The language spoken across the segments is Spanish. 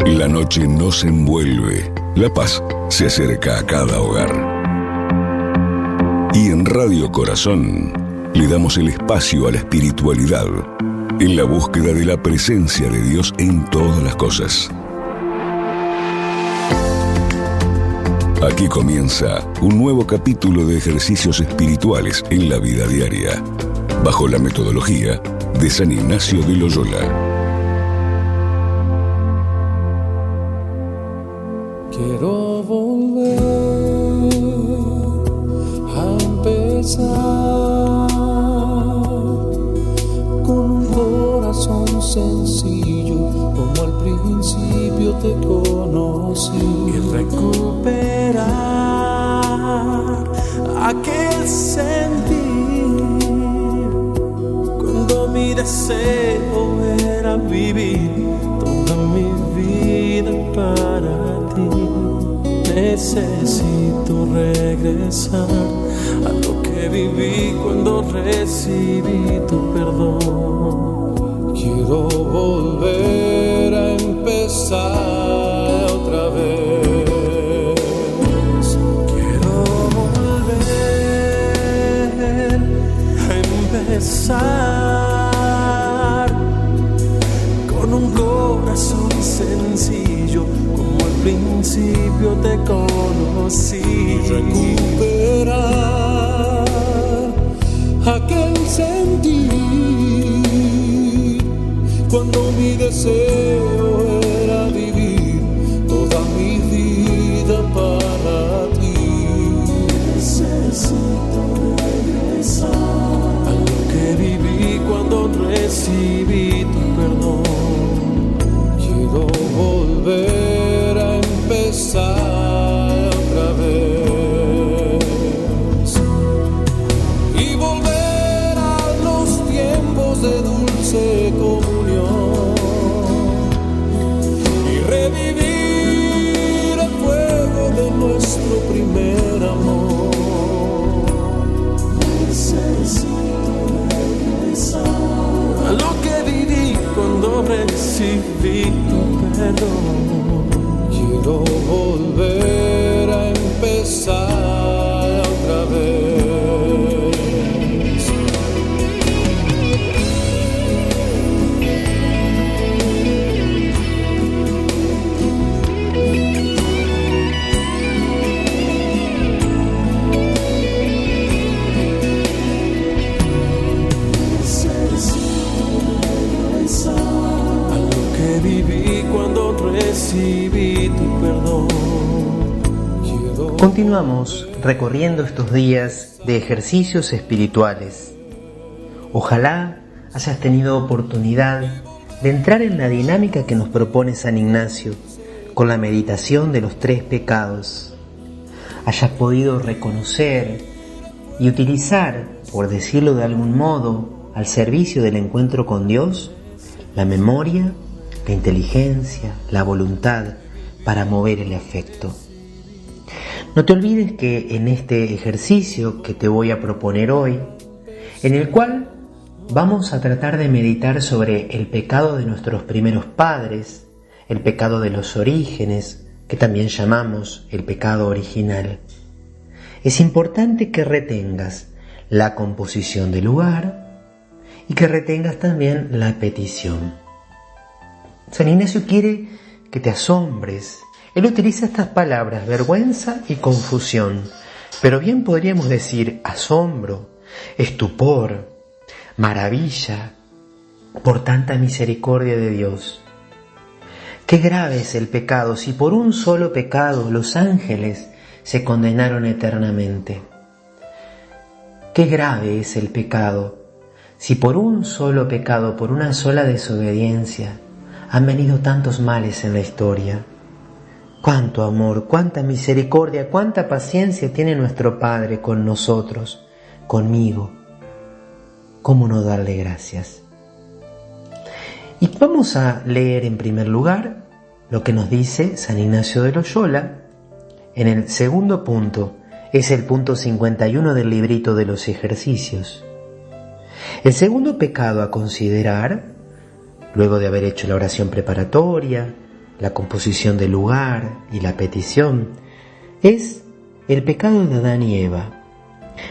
La noche nos envuelve, la paz se acerca a cada hogar. Y en Radio Corazón le damos el espacio a la espiritualidad, en la búsqueda de la presencia de Dios en todas las cosas. Aquí comienza un nuevo capítulo de ejercicios espirituales en la vida diaria, bajo la metodología de San Ignacio de Loyola. Quiero volver a empezar con un corazón sencillo, como al principio te conocí, y recuperar aquel sentir cuando mi deseo era vivir toda mi vida para ti. Necesito regresar a lo que viví cuando recibí tu perdón. Quiero volver a empezar otra vez. Quiero volver a empezar con un corazón sencillo, como al principio te conocí, y recuperar aquel sentir cuando mi deseo era vivir toda mi vida para ti. Necesito regresar a lo que viví cuando recibí tu perdón. Quiero volver a empezar otra vez y volver a los tiempos de dulce comunión y revivir el fuego de nuestro primer amor. Necesito regresar a lo que viví cuando recibí tu perdón. Quiero volver a empezar otra vez. A lo que viví cuando recibí tu perdón. Continuamos recorriendo estos días de ejercicios espirituales. Ojalá hayas tenido oportunidad de entrar en la dinámica que nos propone San Ignacio con la meditación de los 3 pecados. Hayas podido reconocer y utilizar, por decirlo de algún modo, al servicio del encuentro con Dios, la memoria, la inteligencia, la voluntad para mover el afecto. No te olvides que en este ejercicio que te voy a proponer hoy, en el cual vamos a tratar de meditar sobre el pecado de nuestros primeros padres, el pecado de los orígenes, que también llamamos el pecado original, es importante que retengas la composición del lugar y que retengas también la petición. San Ignacio quiere que te asombres. Él utiliza estas palabras, vergüenza y confusión, pero bien podríamos decir asombro, estupor, maravilla por tanta misericordia de Dios. Qué grave es el pecado si por un solo pecado los ángeles se condenaron eternamente. Qué grave es el pecado si por un solo pecado, por una sola desobediencia, han venido tantos males en la historia. Cuánto amor, cuánta misericordia, cuánta paciencia tiene nuestro Padre con nosotros, conmigo. ¿Cómo no darle gracias? Y vamos a leer en primer lugar lo que nos dice San Ignacio de Loyola en el segundo punto. Es el punto 51 del librito de los ejercicios. El segundo pecado a considerar, luego de haber hecho la oración preparatoria, la composición del lugar y la petición, es el pecado de Adán y Eva,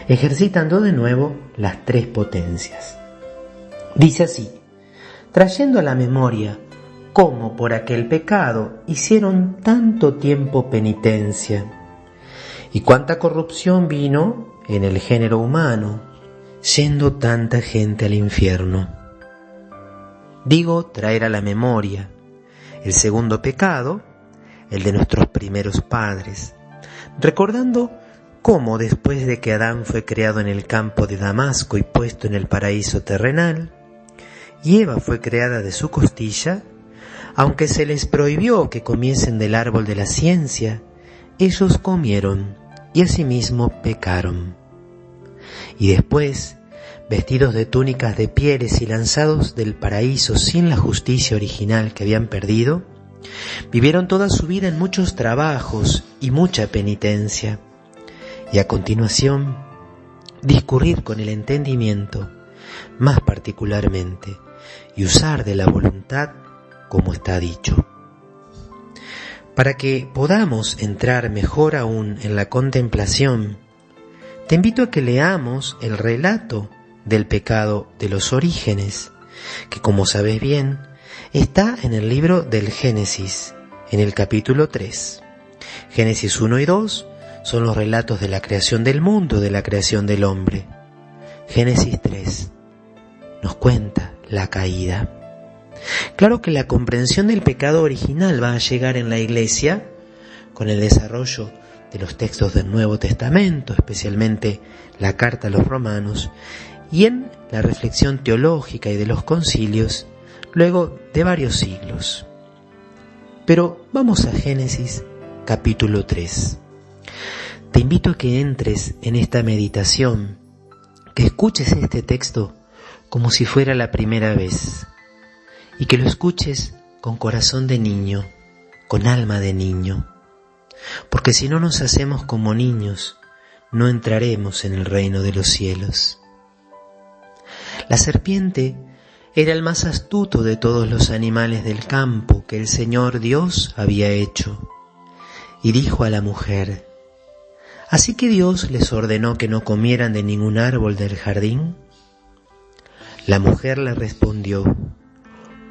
ejercitando de nuevo las tres potencias. Dice así: trayendo a la memoria cómo por aquel pecado hicieron tanto tiempo penitencia, y cuánta corrupción vino en el género humano, yendo tanta gente al infierno. Digo, traer a la memoria el segundo pecado, el de nuestros primeros padres, recordando cómo después de que Adán fue creado en el campo de Damasco y puesto en el paraíso terrenal, y Eva fue creada de su costilla, aunque se les prohibió que comiesen del árbol de la ciencia, ellos comieron y asimismo pecaron. Y después, vestidos de túnicas de pieles y lanzados del paraíso sin la justicia original que habían perdido, vivieron toda su vida en muchos trabajos y mucha penitencia, y a continuación discurrir con el entendimiento, más particularmente, y usar de la voluntad como está dicho. Para que podamos entrar mejor aún en la contemplación, te invito a que leamos el relato del pecado de los orígenes, que como sabes bien, está en el libro del Génesis, en el capítulo 3. Génesis 1 y 2 son los relatos de la creación del mundo, de la creación del hombre. Génesis 3 nos cuenta la caída. Claro que la comprensión del pecado original va a llegar en la Iglesia con el desarrollo de los textos del Nuevo Testamento, especialmente la carta a los Romanos, y en la reflexión teológica y de los concilios, luego de varios siglos. Pero vamos a Génesis capítulo 3. Te invito a que entres en esta meditación, que escuches este texto como si fuera la primera vez, y que lo escuches con corazón de niño, con alma de niño, porque si no nos hacemos como niños, no entraremos en el reino de los cielos. La serpiente era el más astuto de todos los animales del campo que el Señor Dios había hecho, y dijo a la mujer: ¿así que Dios les ordenó que no comieran de ningún árbol del jardín? La mujer le respondió: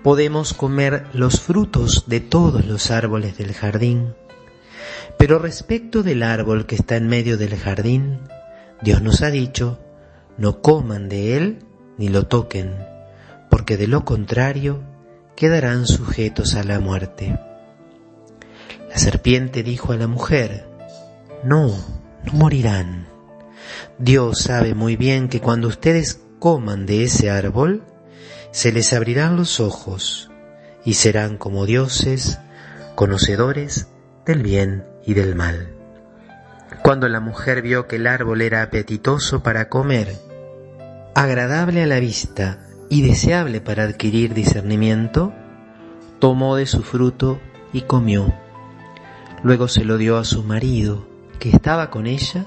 podemos comer los frutos de todos los árboles del jardín, pero respecto del árbol que está en medio del jardín, Dios nos ha dicho: no coman de él ni lo toquen, porque de lo contrario quedarán sujetos a la muerte. La serpiente dijo a la mujer: no morirán. Dios sabe muy bien que cuando ustedes coman de ese árbol, se les abrirán los ojos y serán como dioses, conocedores del bien y del mal. Cuando la mujer vio que el árbol era apetitoso para comer, agradable a la vista y deseable para adquirir discernimiento, tomó de su fruto y comió. Luego se lo dio a su marido, que estaba con ella,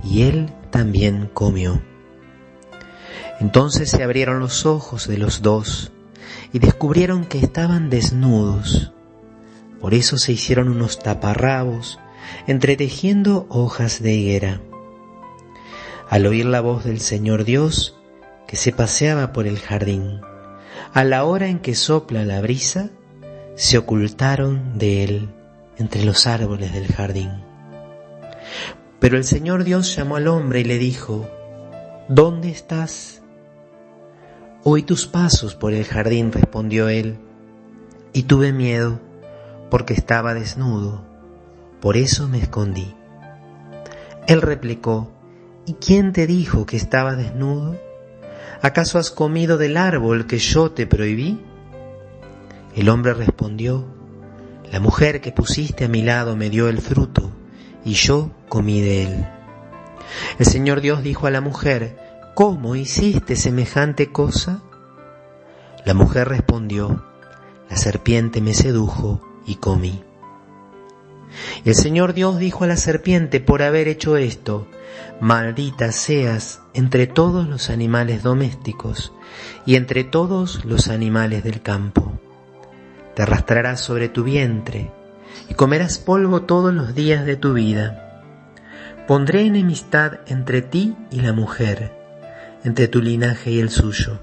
y él también comió. Entonces se abrieron los ojos de los dos y descubrieron que estaban desnudos. Por eso se hicieron unos taparrabos, entretejiendo hojas de higuera. Al oír la voz del Señor Dios, que se paseaba por el jardín, a la hora en que sopla la brisa, se ocultaron de él entre los árboles del jardín. Pero el Señor Dios llamó al hombre y le dijo: ¿dónde estás? Oí tus pasos por el jardín, respondió él, y tuve miedo porque estaba desnudo, por eso me escondí. Él replicó: ¿y quién te dijo que estaba desnudo? ¿Acaso has comido del árbol que yo te prohibí? El hombre respondió: la mujer que pusiste a mi lado me dio el fruto, y yo comí de él. El Señor Dios dijo a la mujer: ¿cómo hiciste semejante cosa? La mujer respondió: la serpiente me sedujo y comí. Y el Señor Dios dijo a la serpiente: por haber hecho esto, maldita seas entre todos los animales domésticos y entre todos los animales del campo. te arrastrarás sobre tu vientre y comerás polvo todos los días de tu vida. Pondré enemistad entre ti y la mujer, entre tu linaje y el suyo.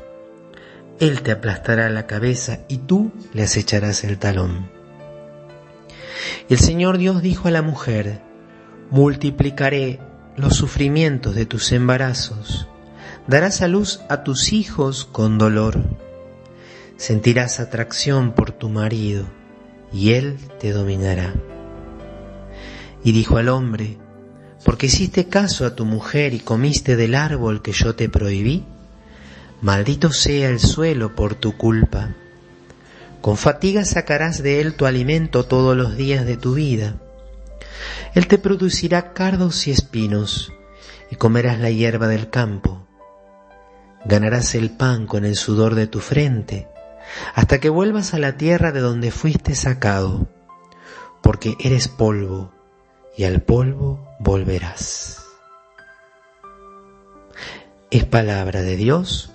Él te aplastará la cabeza y tú le acecharás el talón. Y el Señor Dios dijo a la mujer: multiplicaré los sufrimientos de tus embarazos, darás a luz a tus hijos con dolor. Sentirás atracción por tu marido, y él te dominará. Y dijo al hombre: porque hiciste caso a tu mujer y comiste del árbol que yo te prohibí, maldito sea el suelo por tu culpa. Con fatiga sacarás de él tu alimento todos los días de tu vida. Él te producirá cardos y espinos, y comerás la hierba del campo. Ganarás el pan con el sudor de tu frente, hasta que vuelvas a la tierra de donde fuiste sacado, porque eres polvo, y al polvo volverás. Es palabra de Dios,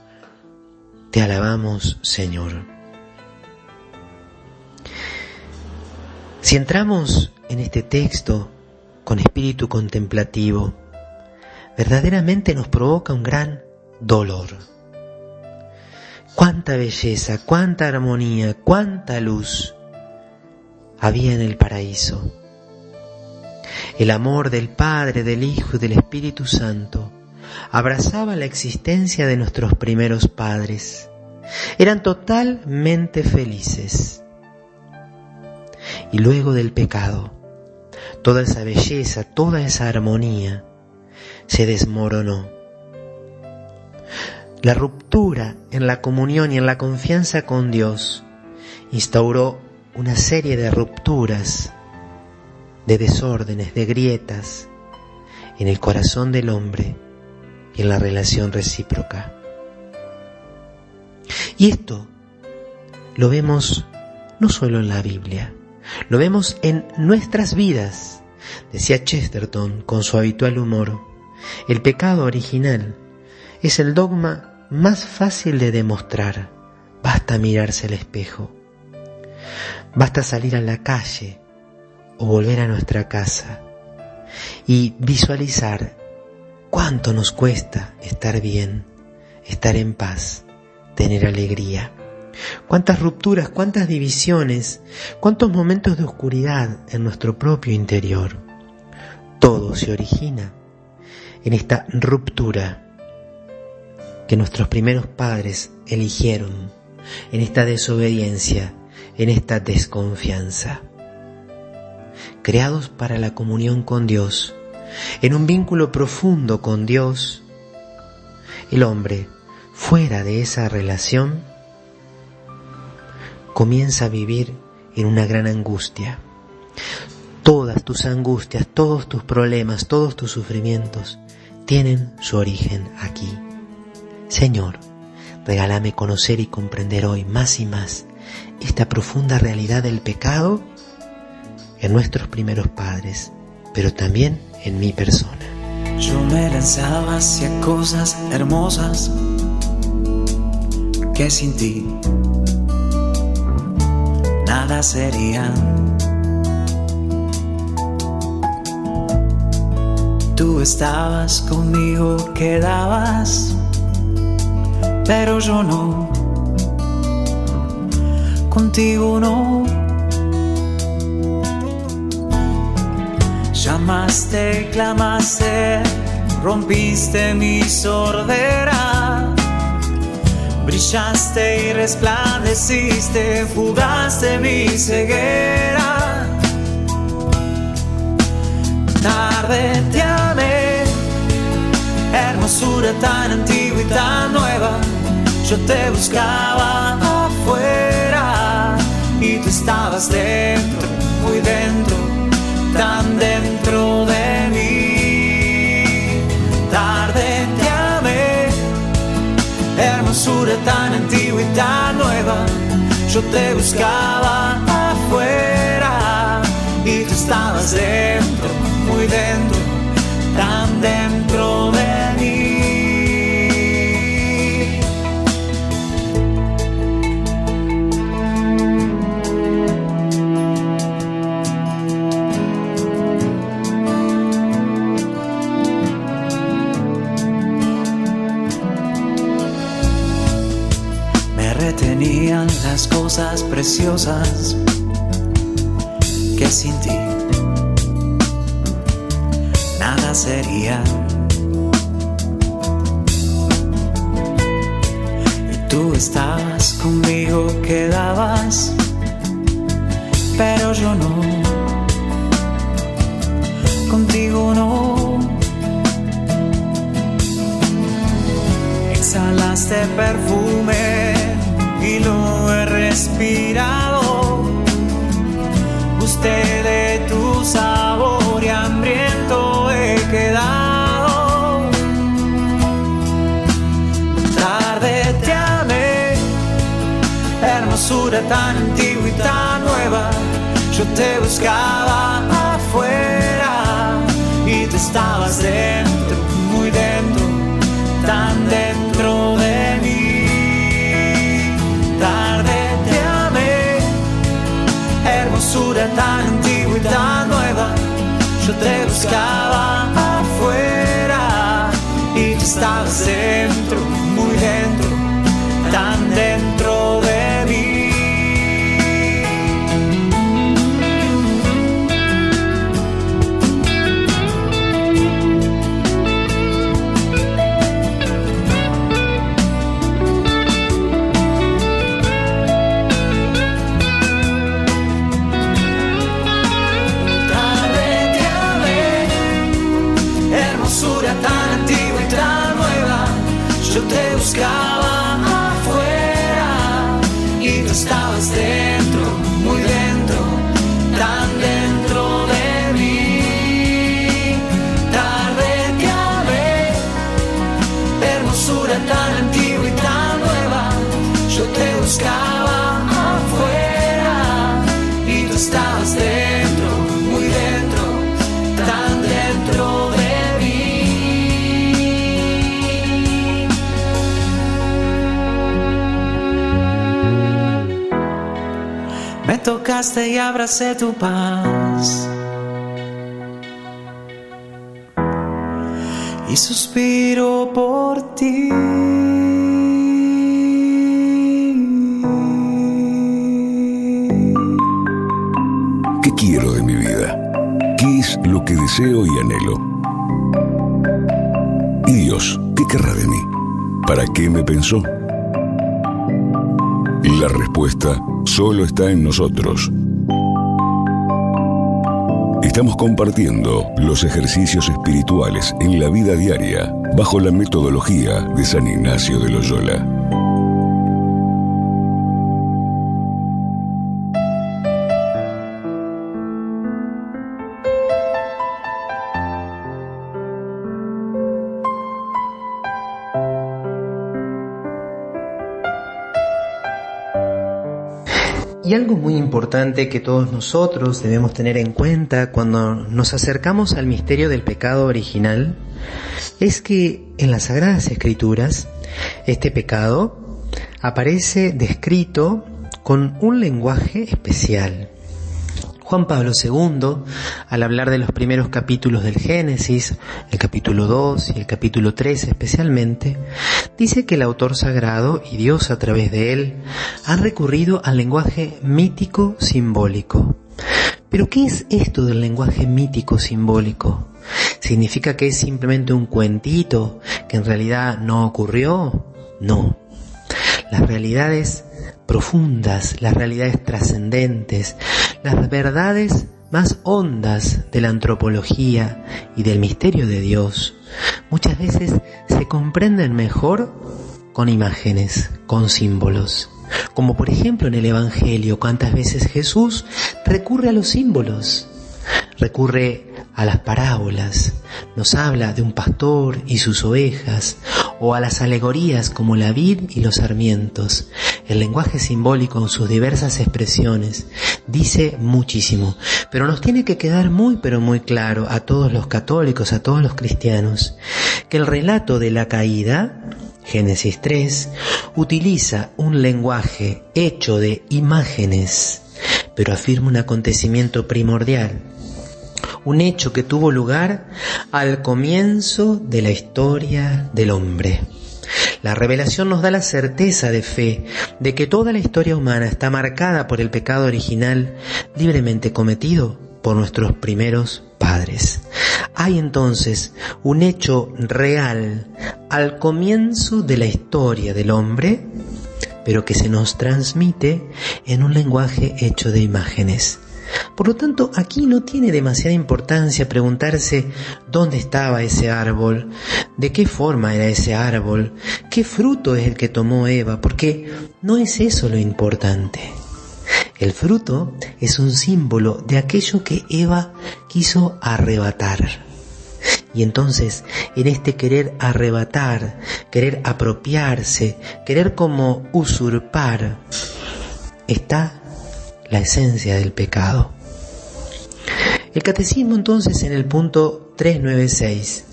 te alabamos, Señor. Si entramos en este texto con espíritu contemplativo, verdaderamente nos provoca un gran dolor. Cuánta belleza, cuánta armonía, cuánta luz había en el paraíso. El amor del Padre, del Hijo y del Espíritu Santo abrazaba la existencia de nuestros primeros padres. Eran totalmente felices. Y luego del pecado, toda esa belleza, toda esa armonía se desmoronó. La ruptura en la comunión y en la confianza con Dios instauró una serie de rupturas, de desórdenes, de grietas en el corazón del hombre y en la relación recíproca. Y esto lo vemos no solo en la Biblia, lo vemos en nuestras vidas. Decía Chesterton con su habitual humor: el pecado original es el dogma más fácil de demostrar. Basta mirarse al espejo, basta salir a la calle o volver a nuestra casa y visualizar cuánto nos cuesta estar bien, estar en paz, tener alegría. Cuántas rupturas, cuántas divisiones, cuántos momentos de oscuridad en nuestro propio interior. Todo se origina en esta ruptura que nuestros primeros padres eligieron, en esta desobediencia, en esta desconfianza. Creados para la comunión con Dios, en un vínculo profundo con Dios, el hombre, fuera de esa relación, comienza a vivir en una gran angustia. Todas tus angustias, todos tus problemas, todos tus sufrimientos tienen su origen aquí. Señor, regálame conocer y comprender hoy más y más esta profunda realidad del pecado en nuestros primeros padres, pero también en mi persona. Yo me lanzaba hacia cosas hermosas que sin ti nada serían. Tú estabas conmigo, quedabas, pero yo no, contigo no. Llamaste, clamaste, rompiste mi sordera, brillaste y resplandeciste, fugaste mi ceguera. Tarde te amé, hermosura tan antigua y tan nueva. Yo te buscaba afuera y tú estabas dentro, muy dentro, tan dentro de mí. Tarde te amé, hermosura tan antigua y tan nueva. Yo te buscaba afuera y tú estabas dentro, muy dentro, tan dentro de mí. venían las cosas preciosas que sin ti nada sería. Y tú estabas conmigo, quedabas, pero yo no, contigo no. Exhalaste perfume y lo he respirado. Gusté de tu sabor y hambriento he quedado. Tarde te amé, hermosura tan antigua y tan nueva. Yo te buscaba afuera y tú estabas dentro, muy dentro, tan dentro de mí. Tarde te amé, hermosura tan antigua y tan nueva. Yo te buscaba afuera y tú estabas dentro, muy dentro, tan dentro de mí. Tan antigua y tan nueva, yo te buscaba afuera y tú estabas dentro, muy dentro, tan dentro de mí. Tarde te amé, hermosura tan antigua y tan nueva, yo te buscaba afuera y tú estabas dentro, muy dentro, tan dentro de mí. Me tocaste y abracé tu paz y suspiro por ti. ¿Qué quiero de mi vida? ¿Qué es lo que deseo y anhelo? ¿Y Dios qué querrá de mí? ¿Para qué me pensó? La respuesta solo está en nosotros. Estamos compartiendo los ejercicios espirituales en la vida diaria bajo la metodología de San Ignacio de Loyola. Y algo muy importante que todos nosotros debemos tener en cuenta cuando nos acercamos al misterio del pecado original es que en las Sagradas Escrituras este pecado aparece descrito con un lenguaje especial. Juan Pablo II, al hablar de los primeros capítulos del Génesis, el capítulo 2 y el capítulo 3 especialmente, dice que el autor sagrado y Dios a través de él han recurrido al lenguaje mítico simbólico. ¿Pero qué es esto del lenguaje mítico simbólico? ¿Significa que es simplemente un cuentito que en realidad no ocurrió? No. Las realidades profundas, las realidades trascendentes, las verdades más hondas de la antropología y del misterio de Dios, muchas veces se comprenden mejor con imágenes, con símbolos. Como por ejemplo en el Evangelio, cuántas veces Jesús recurre a los símbolos, recurre a las parábolas, nos habla de un pastor y sus ovejas, o a las alegorías como la vid y los sarmientos. El lenguaje simbólico en sus diversas expresiones dice muchísimo, pero nos tiene que quedar muy pero muy claro a todos los católicos, a todos los cristianos, que el relato de la caída, Génesis 3, utiliza un lenguaje hecho de imágenes, pero afirma un acontecimiento primordial, un hecho que tuvo lugar al comienzo de la historia del hombre. La revelación nos da la certeza de fe de que toda la historia humana está marcada por el pecado original libremente cometido por nuestros primeros padres. Hay entonces un hecho real al comienzo de la historia del hombre, pero que se nos transmite en un lenguaje hecho de imágenes. Por lo tanto, aquí no tiene demasiada importancia preguntarse dónde estaba ese árbol, de qué forma era ese árbol, qué fruto es el que tomó Eva, porque no es eso lo importante. El fruto es un símbolo de aquello que Eva quiso arrebatar. Y entonces, en este querer arrebatar, querer apropiarse, querer como usurpar, está la esencia del pecado. El catecismo entonces en el punto 396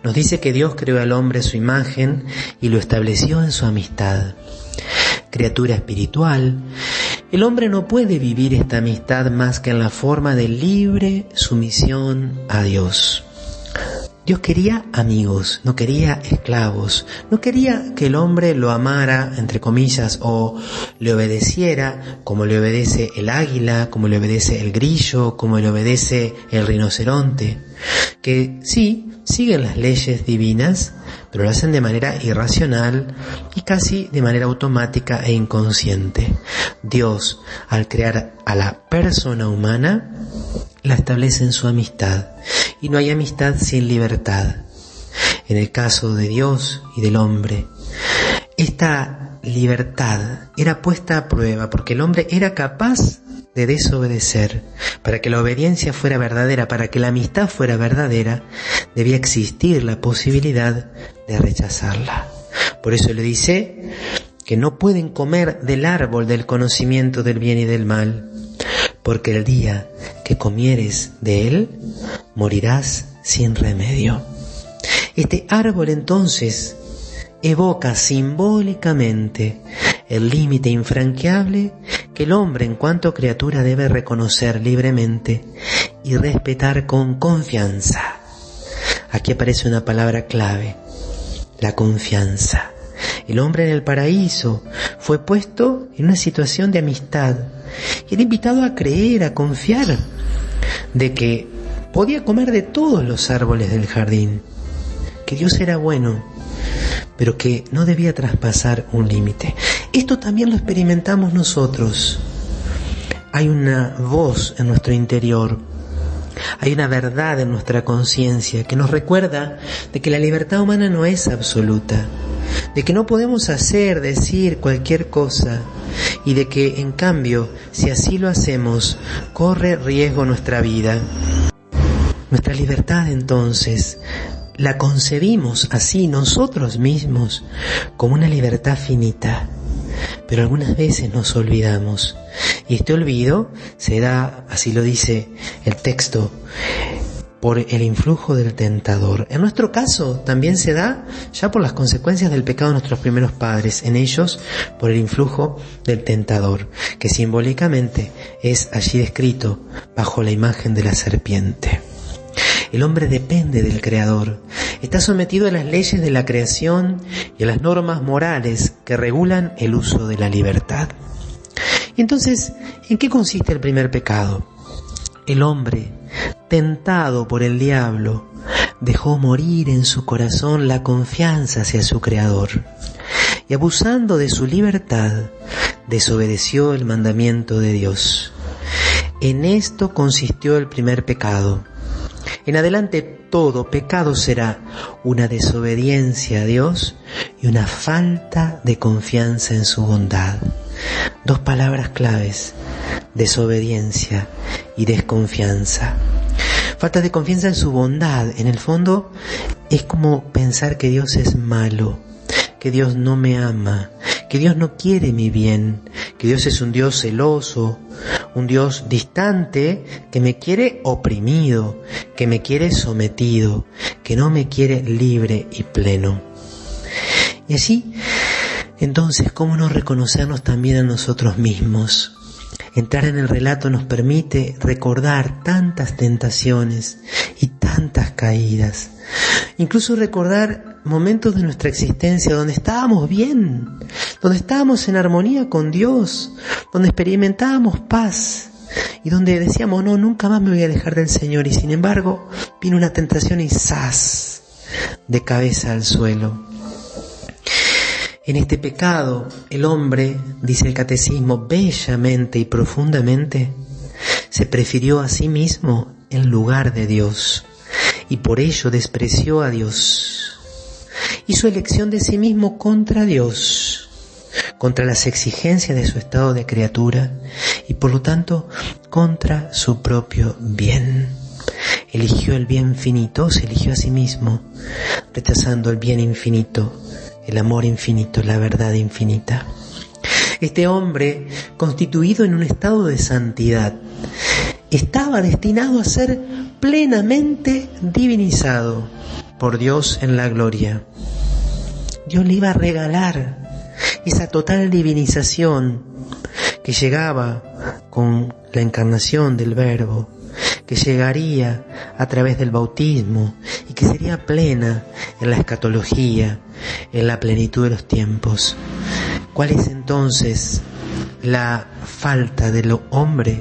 nos dice que Dios creó al hombre a su imagen y lo estableció en su amistad. Criatura espiritual, el hombre no puede vivir esta amistad más que en la forma de libre sumisión a Dios. Dios quería amigos, no quería esclavos, no quería que el hombre lo amara, entre comillas, o le obedeciera como le obedece el águila, como le obedece el grillo, como le obedece el rinoceronte, que sí, siguen las leyes divinas, pero lo hacen de manera irracional y casi de manera automática e inconsciente. Dios, al crear a la persona humana, la establece en su amistad, y no hay amistad sin libertad. En el caso de Dios y del hombre, esta libertad era puesta a prueba porque el hombre era capaz de desobedecer. Para que la obediencia fuera verdadera, para que la amistad fuera verdadera, debía existir la posibilidad de rechazarla. Por eso le dice que no pueden comer del árbol del conocimiento del bien y del mal, porque el día que comieres de él, morirás sin remedio. Este árbol entonces evoca simbólicamente el límite infranqueable que el hombre en cuanto criatura debe reconocer libremente y respetar con confianza. Aquí aparece una palabra clave, la confianza. El hombre en el paraíso fue puesto en una situación de amistad y era invitado a creer, a confiar de que podía comer de todos los árboles del jardín, que Dios era bueno, pero que no debía traspasar un límite. Esto también lo experimentamos nosotros. Hay una voz en nuestro interior, hay una verdad en nuestra conciencia que nos recuerda de que la libertad humana no es absoluta, de que no podemos hacer, decir cualquier cosa y de que, en cambio, si así lo hacemos, corre riesgo nuestra vida. Nuestra libertad, entonces, la concebimos así nosotros mismos como una libertad finita, pero algunas veces nos olvidamos y este olvido se da, así lo dice el texto, por el influjo del tentador. En nuestro caso también se da ya por las consecuencias del pecado de nuestros primeros padres, en ellos por el influjo del tentador, que simbólicamente es allí descrito bajo la imagen de la serpiente. El hombre depende del Creador, está sometido a las leyes de la creación y a las normas morales que regulan el uso de la libertad. Y entonces, ¿en qué consiste el primer pecado? El hombre, tentado por el diablo, dejó morir en su corazón la confianza hacia su Creador y, abusando de su libertad, desobedeció el mandamiento de Dios. En esto consistió el primer pecado. En adelante todo pecado será una desobediencia a Dios y una falta de confianza en su bondad. Dos palabras claves: desobediencia y desconfianza. Falta de confianza en su bondad, en el fondo, es como pensar que Dios es malo, que Dios no me ama, que Dios no quiere mi bien, que Dios es un Dios celoso, un Dios distante, que me quiere oprimido, que me quiere sometido, que no me quiere libre y pleno. Y así, entonces, ¿cómo no reconocernos también a nosotros mismos? Entrar en el relato nos permite recordar tantas tentaciones y tantas caídas. Incluso recordar momentos de nuestra existencia donde estábamos bien, donde estábamos en armonía con Dios, donde experimentábamos paz y donde decíamos, no, nunca más me voy a alejar del Señor, y sin embargo vino una tentación y ¡zas!, de cabeza al suelo. En este pecado, el hombre, dice el catecismo, bellamente y profundamente, se prefirió a sí mismo en lugar de Dios, y por ello despreció a Dios. Hizo elección de sí mismo contra Dios, contra las exigencias de su estado de criatura, y por lo tanto contra su propio bien. Eligió el bien finito, se eligió a sí mismo, rechazando el bien infinito, el amor infinito, la verdad infinita. Este hombre, constituido en un estado de santidad, estaba destinado a ser plenamente divinizado por Dios en la gloria. Dios le iba a regalar esa total divinización que llegaba con la encarnación del Verbo, que llegaría a través del bautismo y que sería plena en la escatología, en la plenitud de los tiempos. ¿Cuál es entonces la falta del hombre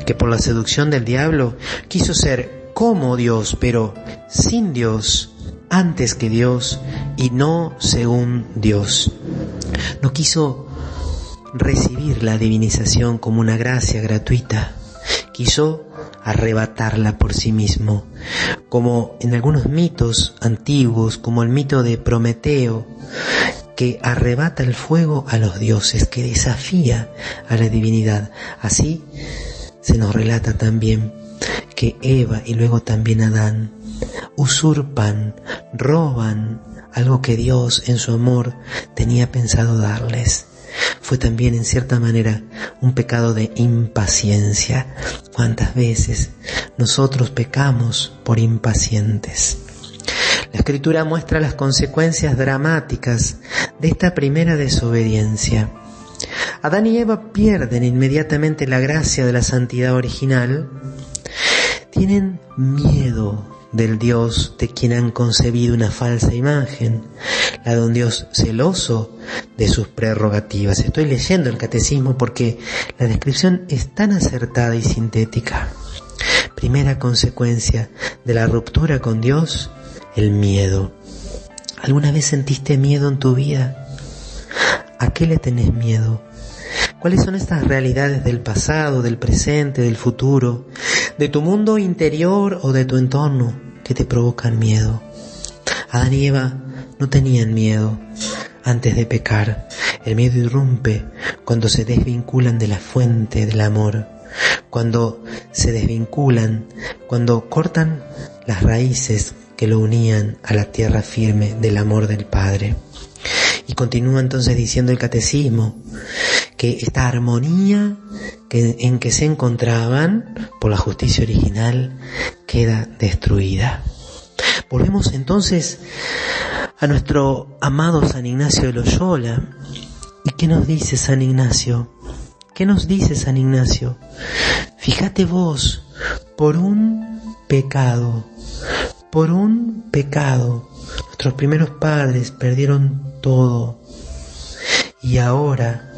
que por la seducción del diablo quiso ser como Dios, pero sin Dios, antes que Dios y no según Dios? No quiso recibir la divinización como una gracia gratuita, quiso arrebatarla por sí mismo, como en algunos mitos antiguos, como el mito de Prometeo, que arrebata el fuego a los dioses, que desafía a la divinidad. Así se nos relata también que Eva y luego también Adán usurpan, roban algo que Dios en su amor tenía pensado darles. Fue también en cierta manera un pecado de impaciencia. ¿Cuántas veces nosotros pecamos por impacientes? La Escritura muestra las consecuencias dramáticas de esta primera desobediencia. Adán y Eva pierden inmediatamente la gracia de la santidad original. Tienen miedo del Dios de quien han concebido una falsa imagen, la de un Dios celoso de sus prerrogativas. Estoy leyendo el catecismo porque la descripción es tan acertada y sintética. Primera consecuencia de la ruptura con Dios, el miedo. ¿Alguna vez sentiste miedo en tu vida? ¿A qué le tenés miedo? ¿Cuáles son estas realidades del pasado, del presente, del futuro, de tu mundo interior o de tu entorno que te provocan miedo? Adán y Eva no tenían miedo antes de pecar. El miedo irrumpe cuando se desvinculan de la fuente del amor, cuando se desvinculan, cuando cortan las raíces que lo unían a la tierra firme del amor del Padre. Y continúa entonces diciendo el catecismo que esta armonía en que se encontraban por la justicia original queda destruida. Volvemos entonces a nuestro amado San Ignacio de Loyola. ¿Y qué nos dice San Ignacio? ¿Qué nos dice San Ignacio? Fíjate vos, por un pecado, nuestros primeros padres perdieron todo. Y ahora,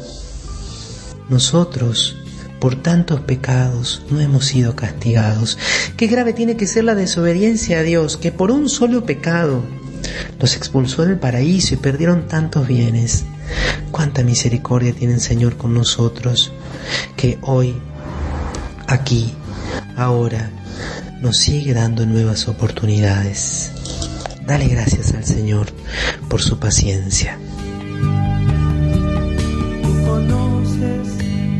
nosotros, por tantos pecados, no hemos sido castigados. Qué grave tiene que ser la desobediencia a Dios, que por un solo pecado los expulsó del paraíso y perdieron tantos bienes. Cuánta misericordia tiene el Señor con nosotros, que hoy, aquí, ahora, nos sigue dando nuevas oportunidades. Dale gracias al Señor por su paciencia. Tú conoces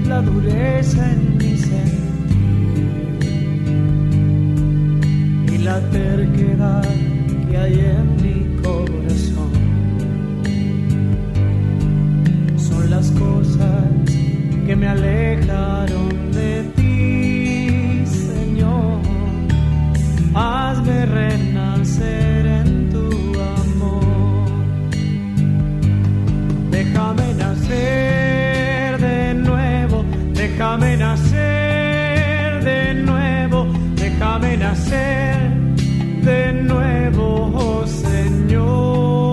la dureza en mi sentir y la terquedad que hay en mi corazón. Son las cosas que me alejaron de ti, Señor. Hazme renacer en tu amor. Déjame nacer de nuevo, déjame nacer de nuevo, déjame nacer de nuevo, oh Señor.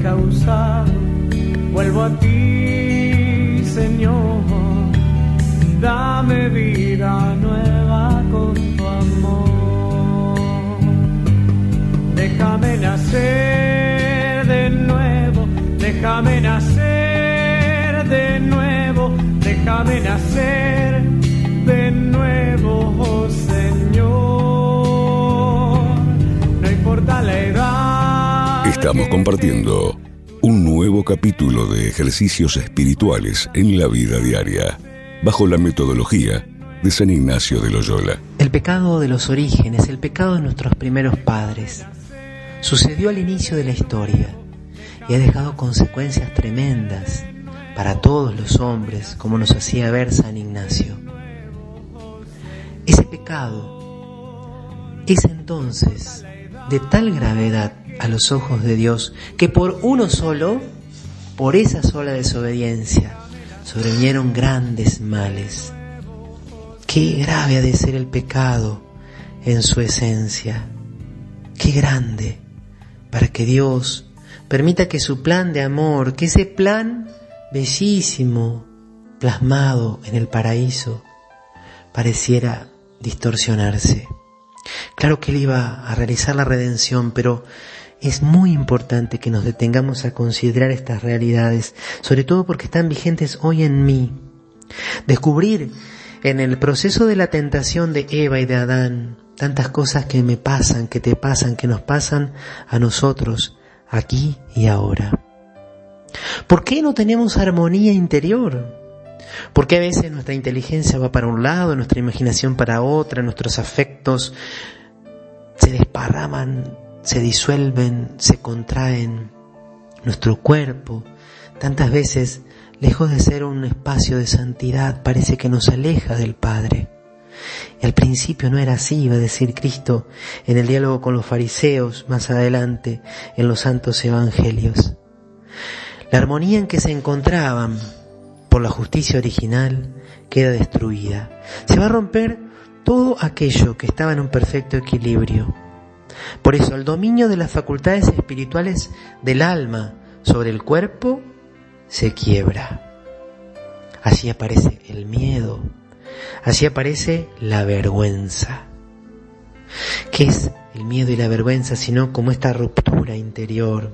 causado. Vuelvo a ti, Señor, dame vida nueva con tu amor. Déjame nacer de nuevo, déjame nacer de nuevo, déjame nacer de nuevo, oh Señor. No importa la edad. Estamos compartiendo un nuevo capítulo de ejercicios espirituales en la vida diaria, bajo la metodología de San Ignacio de Loyola. El pecado de los orígenes, el pecado de nuestros primeros padres, sucedió al inicio de la historia y ha dejado consecuencias tremendas para todos los hombres, como nos hacía ver San Ignacio. Ese pecado es entonces de tal gravedad a los ojos de Dios que por uno solo, por esa sola desobediencia, sobrevinieron grandes males. Qué grave ha de ser el pecado en su esencia. Qué grande para que Dios permita que su plan de amor, que ese plan bellísimo, plasmado en el paraíso, pareciera distorsionarse. Claro que Él iba a realizar la redención, pero es muy importante que nos detengamos a considerar estas realidades, sobre todo porque están vigentes hoy en mí. Descubrir en el proceso de la tentación de Eva y de Adán tantas cosas que me pasan, que te pasan, que nos pasan a nosotros, aquí y ahora. ¿Por qué no tenemos armonía interior? ¿Por qué a veces nuestra inteligencia va para un lado, nuestra imaginación para otra, nuestros afectos se desparraman, se disuelven, se contraen? Nuestro cuerpo, tantas veces, lejos de ser un espacio de santidad, parece que nos aleja del Padre. Y al principio no era así, iba a decir Cristo en el diálogo con los fariseos, más adelante en los santos evangelios. La armonía en que se encontraban por la justicia original queda destruida. Se va a romper todo aquello que estaba en un perfecto equilibrio. Por eso el dominio de las facultades espirituales del alma sobre el cuerpo se quiebra. Así aparece el miedo, así aparece la vergüenza. ¿Qué es el miedo y la vergüenza sino como esta ruptura interior?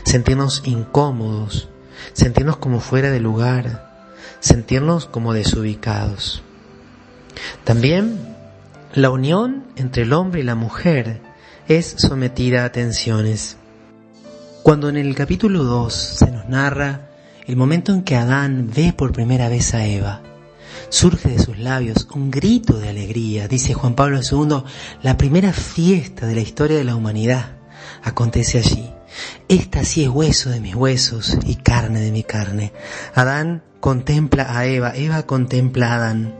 Sentirnos incómodos, sentirnos como fuera de lugar, sentirnos como desubicados. También la unión entre el hombre y la mujer es sometida a tensiones. Cuando en el capítulo 2 se nos narra el momento en que Adán ve por primera vez a Eva, surge de sus labios un grito de alegría. Dice Juan Pablo II, la primera fiesta de la historia de la humanidad acontece allí. Esta sí es hueso de mis huesos y carne de mi carne. Adán contempla a Eva, Eva contempla a Adán.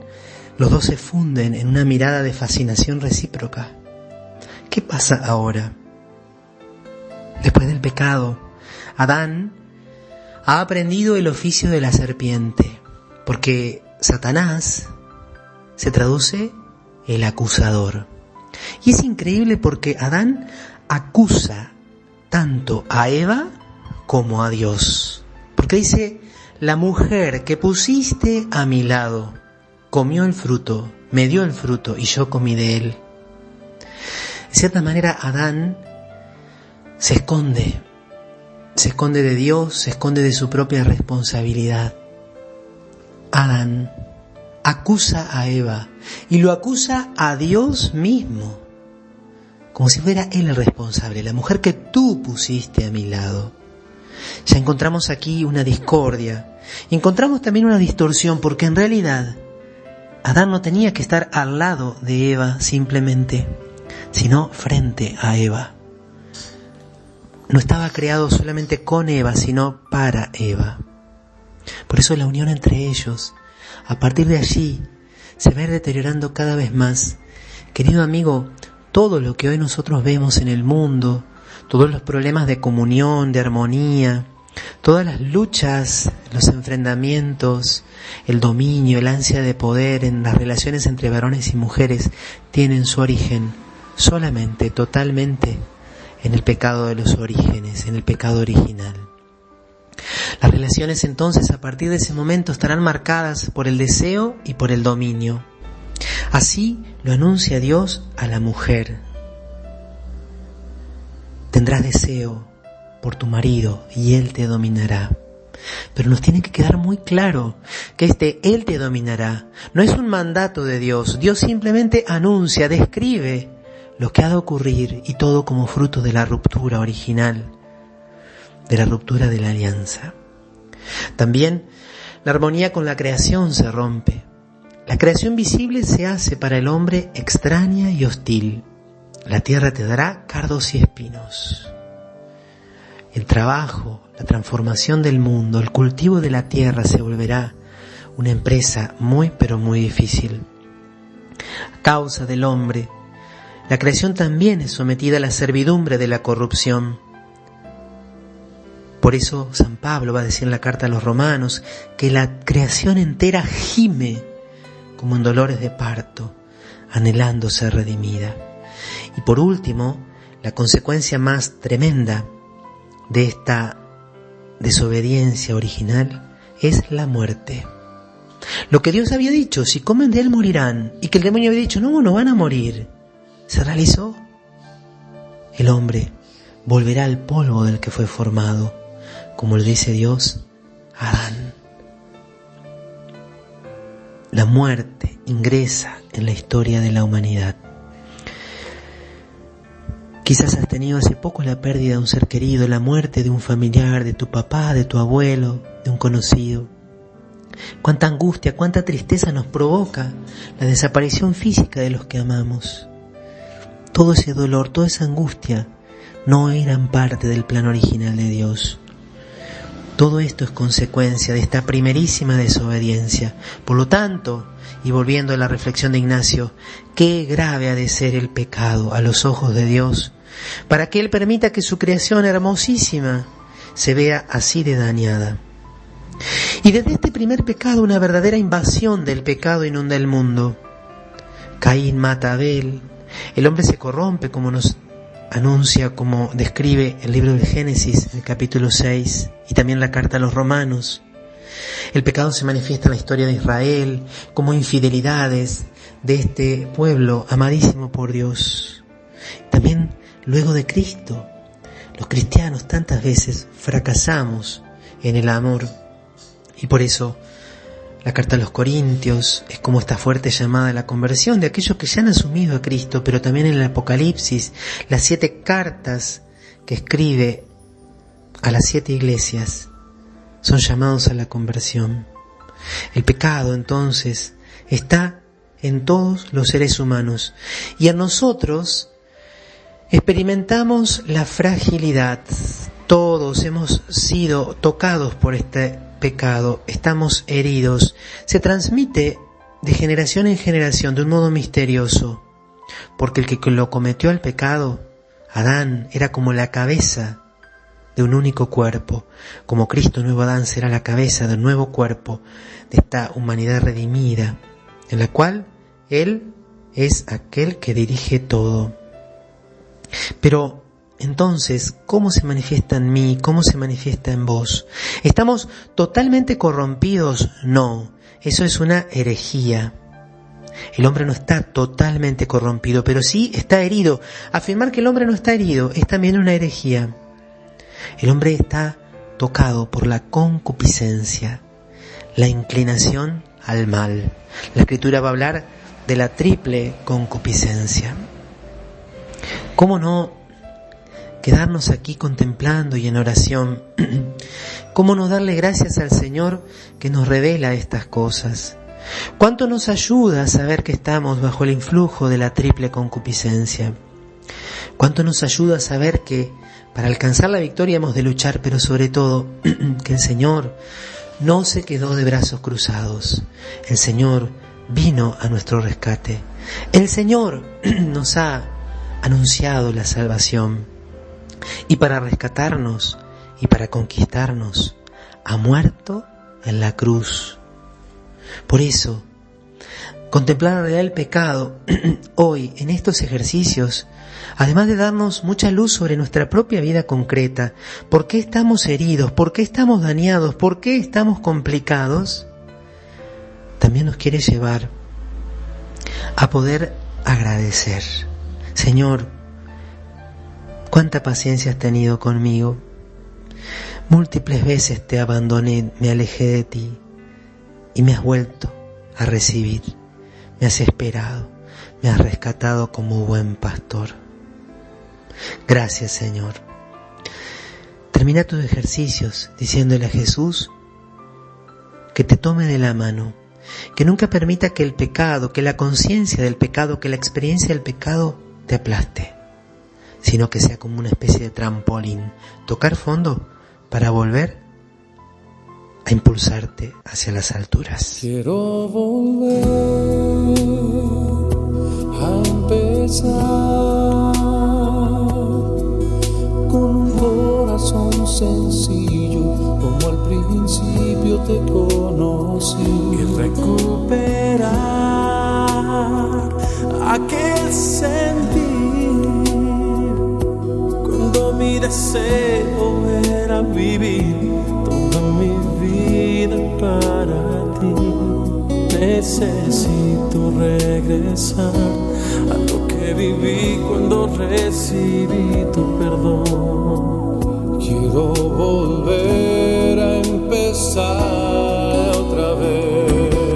Los dos se funden en una mirada de fascinación recíproca. ¿Qué pasa ahora? Después del pecado, Adán ha aprendido el oficio de la serpiente, porque Satanás se traduce el acusador. Y es increíble porque Adán acusa tanto a Eva como a Dios. Porque dice, la mujer que pusiste a mi lado comió el fruto, me dio el fruto y yo comí de él. De cierta manera Adán se esconde de Dios, se esconde de su propia responsabilidad. Adán acusa a Eva y lo acusa a Dios mismo, como si fuera él el responsable, la mujer que tú pusiste a mi lado. Ya encontramos aquí una discordia, y encontramos también una distorsión, porque en realidad Adán no tenía que estar al lado de Eva simplemente, sino frente a Eva. No estaba creado solamente con Eva, sino para Eva. Por eso la unión entre ellos, a partir de allí, se va deteriorando cada vez más. Querido amigo, todo lo que hoy nosotros vemos en el mundo, todos los problemas de comunión, de armonía, todas las luchas, los enfrentamientos, el dominio, el ansia de poder en las relaciones entre varones y mujeres, tienen su origen solamente, totalmente, en el pecado de los orígenes, en el pecado original. Las relaciones entonces a partir de ese momento estarán marcadas por el deseo y por el dominio. Así lo anuncia Dios a la mujer. Tendrás deseo por tu marido y él te dominará. Pero nos tiene que quedar muy claro que él te dominará no es un mandato de Dios. Dios simplemente anuncia, describe lo que ha de ocurrir, y todo como fruto de la ruptura original, de la ruptura de la alianza. También la armonía con la creación se rompe. La creación visible se hace para el hombre extraña y hostil. La tierra te dará cardos y espinos. El trabajo, la transformación del mundo, el cultivo de la tierra se volverá una empresa muy pero muy difícil. A causa del hombre, la creación también es sometida a la servidumbre de la corrupción. Por eso San Pablo va a decir en la carta a los Romanos que la creación entera gime como en dolores de parto, anhelando ser redimida. Y por último, la consecuencia más tremenda de esta desobediencia original es la muerte. Lo que Dios había dicho, si comen de él morirán, y que el demonio había dicho, no van a morir, se realizó. El hombre volverá al polvo del que fue formado, como le dice Dios a Adán. La muerte ingresa en la historia de la humanidad. Quizás has tenido hace poco la pérdida de un ser querido, la muerte de un familiar, de tu papá, de tu abuelo, de un conocido. Cuánta angustia, cuánta tristeza nos provoca la desaparición física de los que amamos. Todo ese dolor, toda esa angustia no eran parte del plan original de Dios. Todo esto es consecuencia de esta primerísima desobediencia. Por lo tanto, y volviendo a la reflexión de Ignacio, qué grave ha de ser el pecado a los ojos de Dios, para que Él permita que su creación hermosísima se vea así de dañada. Y desde este primer pecado, una verdadera invasión del pecado inunda el mundo. Caín mata a Abel, el hombre se corrompe, como nos anuncia, como describe el libro del Génesis, en el capítulo 6, y también la carta a los Romanos. El pecado se manifiesta en la historia de Israel como infidelidades de este pueblo amadísimo por Dios. También luego de Cristo, los cristianos tantas veces fracasamos en el amor, y por eso la carta a los Corintios es como esta fuerte llamada a la conversión de aquellos que ya han asumido a Cristo, pero también en el Apocalipsis, las 7 cartas que escribe a las 7 iglesias son llamados a la conversión. El pecado entonces está en todos los seres humanos, y en nosotros experimentamos la fragilidad. Todos hemos sido tocados por este pecado, estamos heridos. Se transmite de generación en generación de un modo misterioso, porque el que lo cometió el pecado, Adán, era como la cabeza de un único cuerpo. Como Cristo, nuevo Adán, será la cabeza del nuevo cuerpo de esta humanidad redimida, en la cual Él es aquel que dirige todo. Pero entonces, ¿cómo se manifiesta en mí? ¿Cómo se manifiesta en vos? ¿Estamos totalmente corrompidos? No, eso es una herejía. El hombre no está totalmente corrompido, pero sí está herido. Afirmar que el hombre no está herido es también una herejía. El hombre está tocado por la concupiscencia, la inclinación al mal. La Escritura va a hablar de la triple concupiscencia. ¿Cómo no quedarnos aquí contemplando y en oración? ¿Cómo no darle gracias al Señor que nos revela estas cosas? ¿Cuánto nos ayuda a saber que estamos bajo el influjo de la triple concupiscencia? ¿Cuánto nos ayuda a saber que para alcanzar la victoria hemos de luchar, pero sobre todo que el Señor no se quedó de brazos cruzados? El Señor vino a nuestro rescate. El Señor nos ha anunciado la salvación, y para rescatarnos y para conquistarnos ha muerto en la cruz. Por eso, Contemplar en realidad el pecado hoy en estos ejercicios, además de darnos mucha luz sobre nuestra propia vida concreta, por qué estamos heridos, por qué estamos dañados, por qué estamos complicados, también nos quiere llevar a poder agradecer. Señor, cuánta paciencia has tenido conmigo. Múltiples veces te abandoné, me alejé de ti y me has vuelto a recibir. Me has esperado, me has rescatado como buen pastor. Gracias, Señor. Termina tus ejercicios diciéndole a Jesús que te tome de la mano, que nunca permita que el pecado, que la conciencia del pecado, que la experiencia del pecado te aplaste, sino que sea como una especie de trampolín, tocar fondo para volver a impulsarte hacia las alturas. Quiero volver a empezar con un corazón sencillo, como al principio te conocí, y recuperar aquel sentir cuando mi deseo era vivir toda mi vida para ti. Necesito regresar a lo que viví cuando recibí tu perdón. quiero volver a empezar otra vez.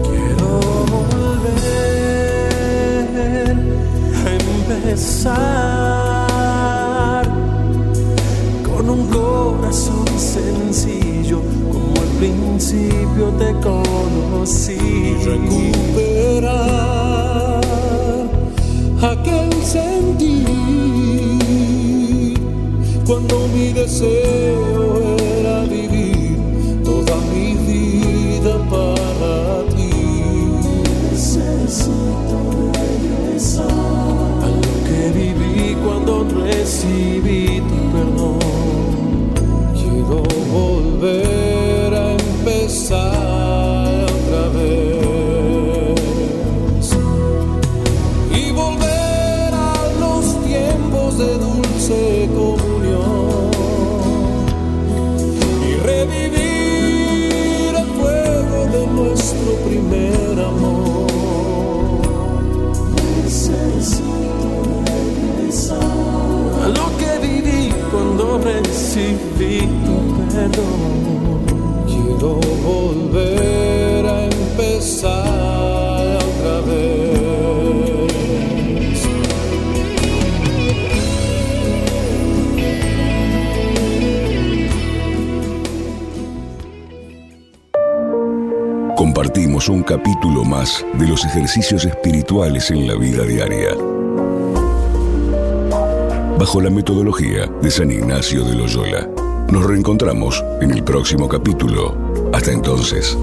Quiero volver a empezar con un corazón sencillo, como al principio te conocí. Y recuperar aquel sentir cuando mi deseo era vivir toda mi vida para ti. Necesito regresar a lo que viví cuando recibí tu perdón. Quiero volver a empezar otra vez y volver a los tiempos de dulce comunión y revivir el fuego de nuestro primer amor. Necesito regresar a lo que viví cuando recibí tu perdón. Quiero volver a empezar otra vez. Compartimos un capítulo más de los ejercicios espirituales en la vida diaria, bajo la metodología de San Ignacio de Loyola. Nos reencontramos en el próximo capítulo. Hasta entonces.